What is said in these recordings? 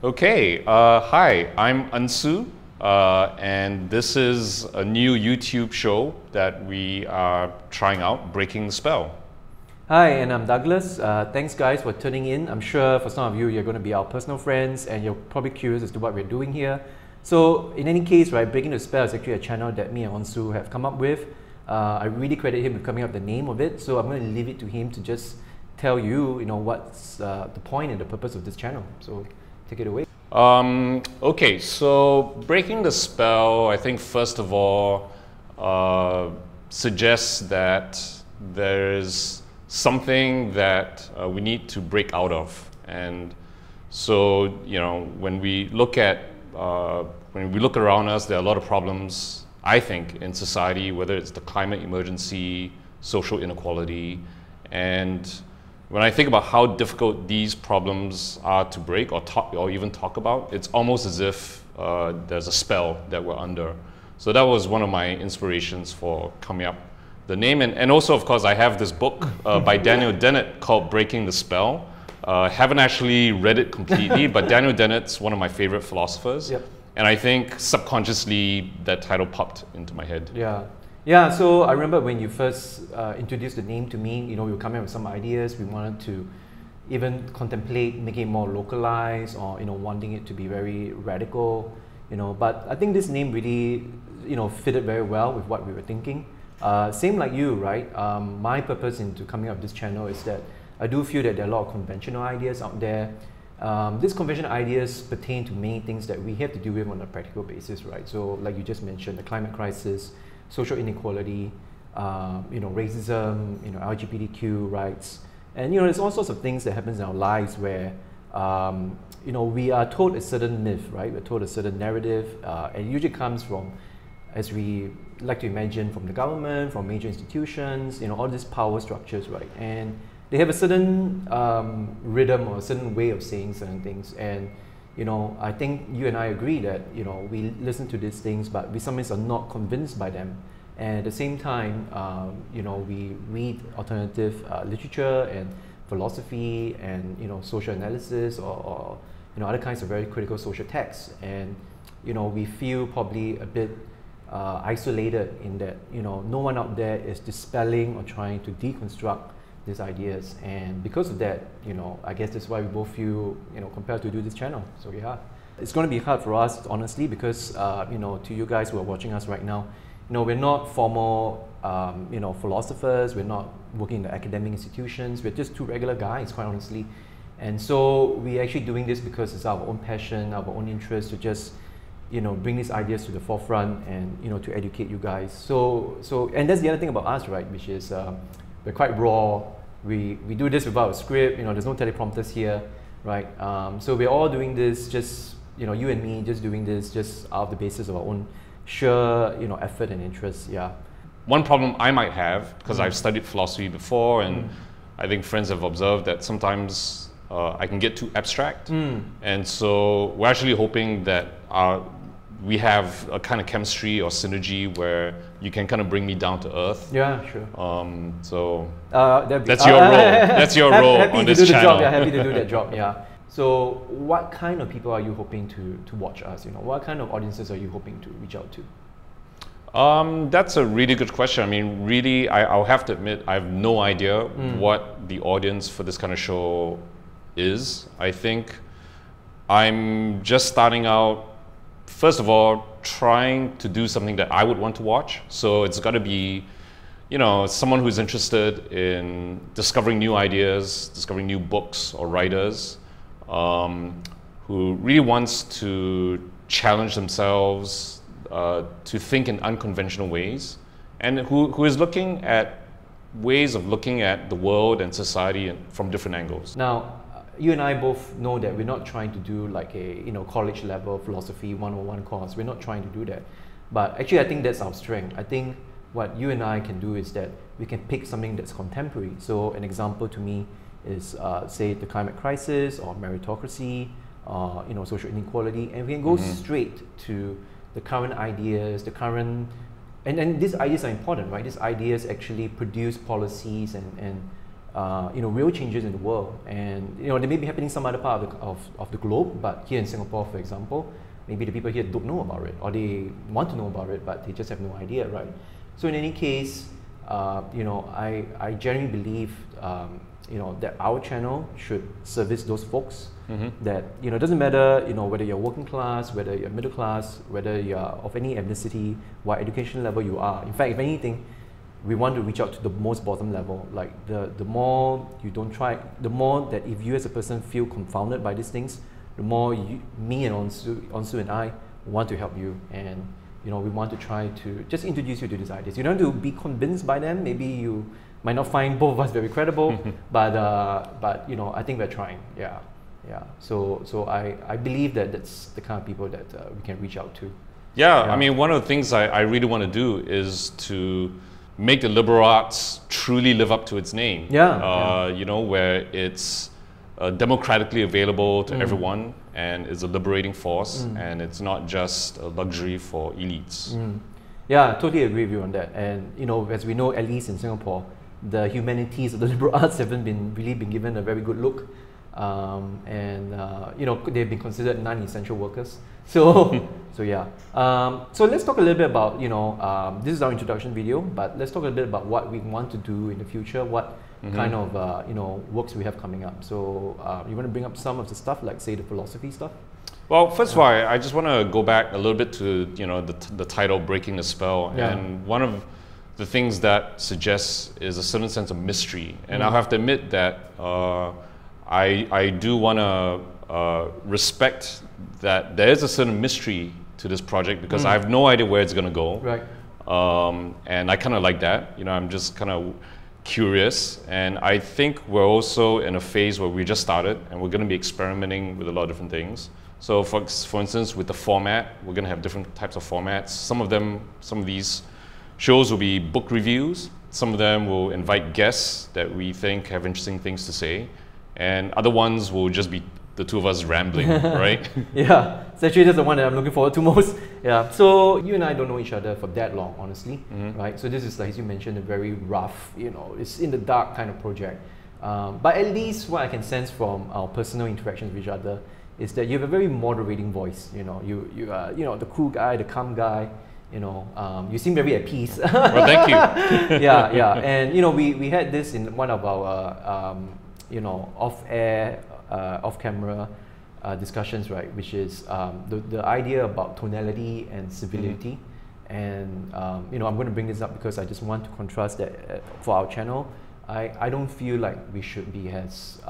Okay, hi, I'm Unsu, and this is a new YouTube show that we are trying out, Breaking the Spell. Hi, and I'm Douglas. Thanks guys for tuning in. I'm sure for some of you, you're going to be our personal friends and you're probably curious as to what we're doing here. So in any case, right, Breaking the Spell is actually a channel that me and Unsu have come up with. I really credit him with coming up with the name of it, so I'm going to leave it to him to just tell you, what's the point and the purpose of this channel. So take it away. Okay, so Breaking the Spell, I think first of all, suggests that there is something that we need to break out of. And so, when we look around us, there are a lot of problems, I think, in society, whether it's the climate emergency, social inequality, and when I think about how difficult these problems are to break or even talk about, it's almost as if there's a spell that we're under. So that was one of my inspirations for coming up the name. And also, of course, I have this book by Daniel Dennett called Breaking the Spell. Haven't actually read it completely, but Daniel Dennett's one of my favorite philosophers. Yep. And I think subconsciously that title popped into my head. Yeah, so I remember when you first introduced the name to me, we were coming up with some ideas. We wanted to even contemplate making it more localized or, wanting it to be very radical, But I think this name really, fitted very well with what we were thinking. Same like you, right? My purpose into coming up with this channel is that I do feel that there are a lot of conventional ideas out there. These conventional ideas pertain to many things that we have to deal with on a practical basis, right? So like you just mentioned, the climate crisis, social inequality, racism, LGBTQ rights, and there's all sorts of things that happens in our lives where we are told a certain myth, right? We're told a certain narrative, and it usually comes from, as we like to imagine, from the government, from major institutions, all these power structures, right? And they have a certain rhythm or a certain way of saying certain things, and I think you and I agree that we listen to these things, but we sometimes are not convinced by them. And at the same time, we read alternative literature and philosophy and social analysis or other kinds of very critical social texts, and we feel probably a bit isolated in that no one out there is dispelling or trying to deconstruct these ideas, and because of that, I guess that's why we both feel compelled to do this channel. So yeah, it's going to be hard for us, honestly, because to you guys who are watching us right now, we're not formal philosophers, we're not working in the academic institutions, we're just two regular guys, quite honestly. And so we're actually doing this because it's our own passion, our own interest to just bring these ideas to the forefront and to educate you guys. So and that's the other thing about us, right, which is we're quite raw. We do this without a script. There's no teleprompters here, right? So we're all doing this just you and me just doing this just out of the basis of our own sheer effort and interest. Yeah. One problem I might have, because I've studied philosophy before, and I think friends have observed that sometimes I can get too abstract, and so we're actually hoping that we have a kind of chemistry or synergy where you can kind of bring me down to earth. Yeah, sure. So that's your role. That's your role on this channel. Happy to do that job. Yeah. So what kind of people are you hoping to watch us? What kind of audiences are you hoping to reach out to? That's a really good question. I mean, really, I'll have to admit, I have no idea what the audience for this kind of show is. I think I'm just starting out, first of all, trying to do something that I would want to watch. So it's got to be, someone who's interested in discovering new ideas, discovering new books or writers, who really wants to challenge themselves to think in unconventional ways, and who is looking at ways of looking at the world and society from different angles. Now, you and I both know that we're not trying to do like a college level philosophy 101 course. We're not trying to do that. But actually, I think that's our strength. I think what you and I can do is that we can pick something that's contemporary. So an example to me is say the climate crisis or meritocracy, social inequality, and we can go straight to the current ideas, and these ideas are important, right? These ideas actually produce policies and real changes in the world. And they may be happening some other part of the globe, but here in Singapore, for example, maybe the people here don't know about it, or they want to know about it, but they just have no idea, right? So in any case, I generally believe that our channel should service those folks. That it doesn't matter whether you're working class, whether you're middle class, whether you're of any ethnicity, what education level you are. In fact, if anything, we want to reach out to the most bottom level. Like the more you don't try, the more that if you as a person feel confounded by these things, the more me and Unsu and I want to help you, and we want to try to just introduce you to these ideas. You don't have to be convinced by them. Maybe you might not find both of us very credible, but I think we're trying. Yeah. So I believe that that's the kind of people that we can reach out to. Yeah, I mean, one of the things I really want to do is to make the liberal arts truly live up to its name. Where it's democratically available to everyone, and is a liberating force, and it's not just a luxury for elites. Yeah, I totally agree with you on that. And as we know, at least in Singapore, the humanities of the liberal arts haven't really been given a very good look. They've been considered non-essential workers. So yeah. So let's talk a little bit about, this is our introduction video, but let's talk a little bit about what we want to do in the future, what kind of, works we have coming up. So you want to bring up some of the stuff, like say the philosophy stuff? Well, first of all, I just want to go back a little bit to, the title, Breaking the Spell. And one of the things that suggests is a certain sense of mystery. And I'll have to admit that I do want to respect that there is a certain mystery to this project, because I have no idea where it's going to go. Right. And I kind of like that. I'm just kind of curious. And I think we're also in a phase where we just started, and we're going to be experimenting with a lot of different things. So for instance, with the format, we're going to have different types of formats. Some of these shows will be book reviews. Some of them will invite guests that we think have interesting things to say. And other ones will just be the two of us rambling, right? Yeah, it's actually just the one that I'm looking forward to most. Yeah, so you and I don't know each other for that long, honestly, right? So this is, like as you mentioned, a very rough, it's in the dark kind of project. But at least what I can sense from our personal interactions with each other is that you have a very moderating voice. You are, the cool guy, the calm guy. You seem very at peace. Well, thank you. Yeah, and we had this in one of our off-air, off-camera discussions, right? Which is the idea about tonality and civility. And I'm going to bring this up because I just want to contrast that for our channel. I don't feel like we should be as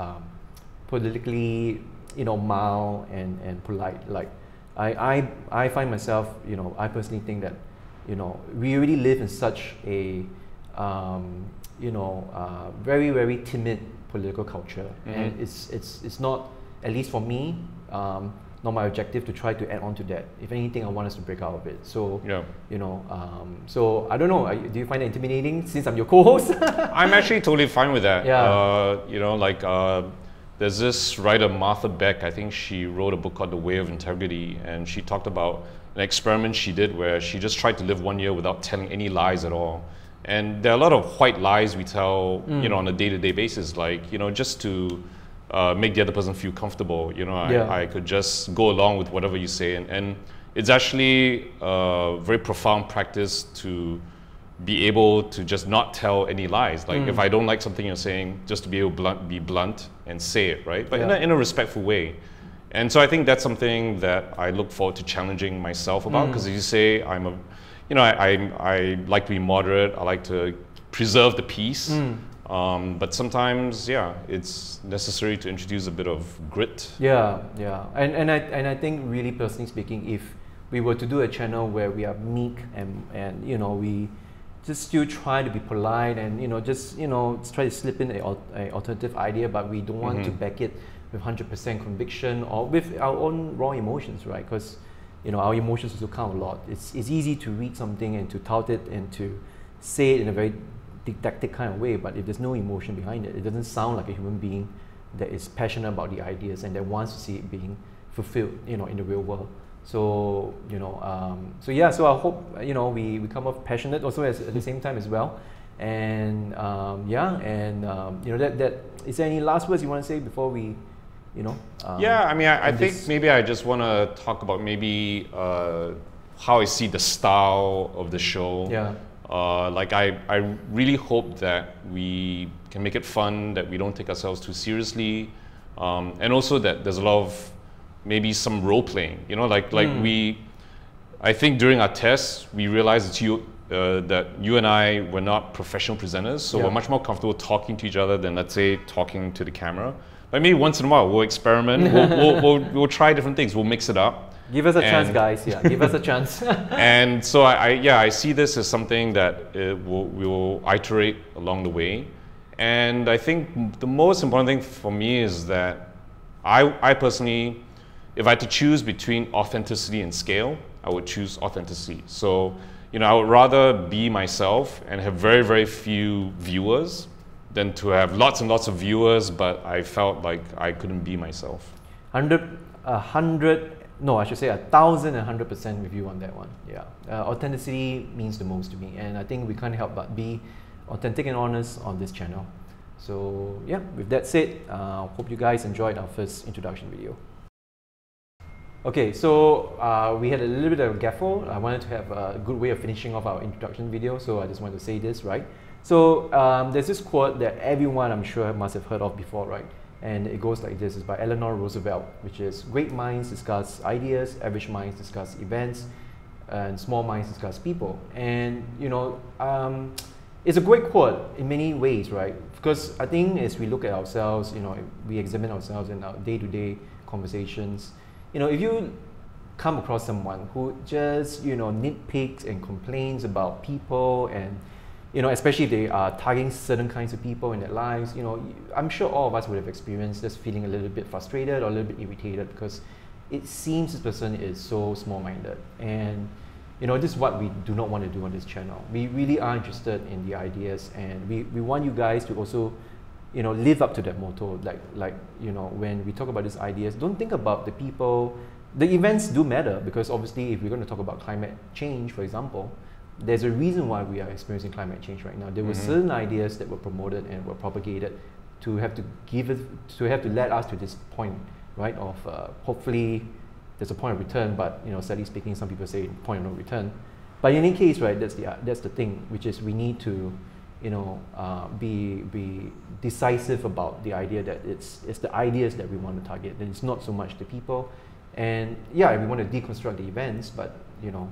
politically, mild and polite. Like I find myself, I personally think that, we already live in such a very, very timid political culture, and it's not, at least for me, not my objective to try to add on to that. If anything, I want us to break out of it. So so I don't know. Do you find it intimidating since I'm your co-host? I'm actually totally fine with that. Yeah. There's this writer, Martha Beck. I think she wrote a book called The Way of Integrity, and she talked about an experiment she did where she just tried to live 1 year without telling any lies at all. And there are a lot of white lies we tell, on a day-to-day basis, like, just to make the other person feel comfortable. I could just go along with whatever you say. And it's actually a very profound practice to be able to just not tell any lies. Like if I don't like something you're saying, just to be able to be blunt and say it, right? But in a respectful way. And so I think that's something that I look forward to challenging myself about, because as you say, I like to be moderate. I like to preserve the peace. But sometimes, it's necessary to introduce a bit of grit. Yeah. And I think, really personally speaking, if we were to do a channel where we are meek and we just still try to be polite and just try to slip in a alternative idea, but we don't want to back it with 100% conviction or with our own raw emotions, right? Because our emotions also count a lot. It's easy to read something and to tout it and to say it in a very didactic kind of way, but if there's no emotion behind it, it doesn't sound like a human being that is passionate about the ideas and that wants to see it being fulfilled, in the real world. So, so I hope, we come off passionate also at the same time as well. And yeah, and you know, that is there any last words you want to say before we, you know? Yeah, I mean, I think maybe I just want to talk about maybe how I see the style of the show. Yeah. Like I really hope that we can make it fun, that we don't take ourselves too seriously, and also that there's a lot of maybe some role playing. You know, like I think during our tests we realized that you and I were not professional presenters, so we're much more comfortable talking to each other than, let's say, talking to the camera. But maybe once in a while we'll experiment. We'll try different things. We'll mix it up. Give us a chance, guys. Yeah, give us a chance. And so I see this as something that we will iterate along the way. And I think the most important thing for me is that I personally, if I had to choose between authenticity and scale, I would choose authenticity. So, you know, I would rather be myself and have very, very few viewers than to have lots and lots of viewers, but I felt like I couldn't be myself. 1,100% with you on that one. Yeah, authenticity means the most to me, and I think we can't help but be authentic and honest on this channel. So yeah, with that said, hope you guys enjoyed our first introduction video. Okay, so we had a little bit of a gaffle. I wanted to have a good way of finishing off our introduction video, so I just want to say this, right? So there's this quote that everyone, I'm sure, must have heard of before, right? And it goes like this. It's by Eleanor Roosevelt, which is, great minds discuss ideas, average minds discuss events, and small minds discuss people. And you know, it's a great quote in many ways, right? Because I think as we look at ourselves, you know, we examine ourselves in our day-to-day conversations. You know, if you come across someone who just, you know, nitpicks and complains about people, and you know, especially if they are targeting certain kinds of people in their lives, you know, I'm sure all of us would have experienced this feeling a little bit frustrated or a little bit irritated, because it seems this person is so small-minded. And you know, this is what we do not want to do on this channel. We really are interested in the ideas, and we want you guys to also, you know, live up to that motto. Like you know, when we talk about these ideas, don't think about the people. The events do matter, because obviously if we're going to talk about climate change, for example, there's a reason why we are experiencing climate change right now. There were certain ideas that were promoted and were propagated to have to lead us to this point, right? Of hopefully there's a point of return, but you know, sadly speaking, some people say point of no return. But in any case, right, that's the thing, which is we need to, you know, be decisive about the idea that it's the ideas that we want to target, and it's not so much the people. And yeah, we want to deconstruct the events, but you know,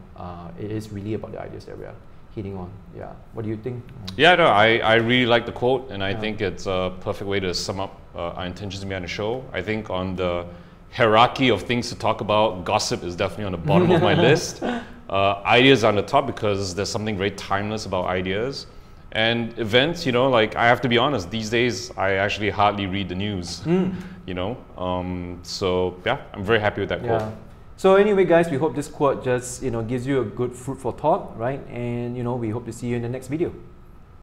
it is really about the ideas that we are hitting on. Yeah, what do you think? Yeah, no, I really like the quote, and I think it's a perfect way to sum up our intentions behind the show. I think on the hierarchy of things to talk about, gossip is definitely on the bottom of my list. Ideas are on the top, because there's something very timeless about ideas. And events, you know, like, I have to be honest, these days I actually hardly read the news, you know. So yeah, I'm very happy with that quote. So anyway, guys, we hope this quote just, you know, gives you a good food for thought, right? And you know, we hope to see you in the next video.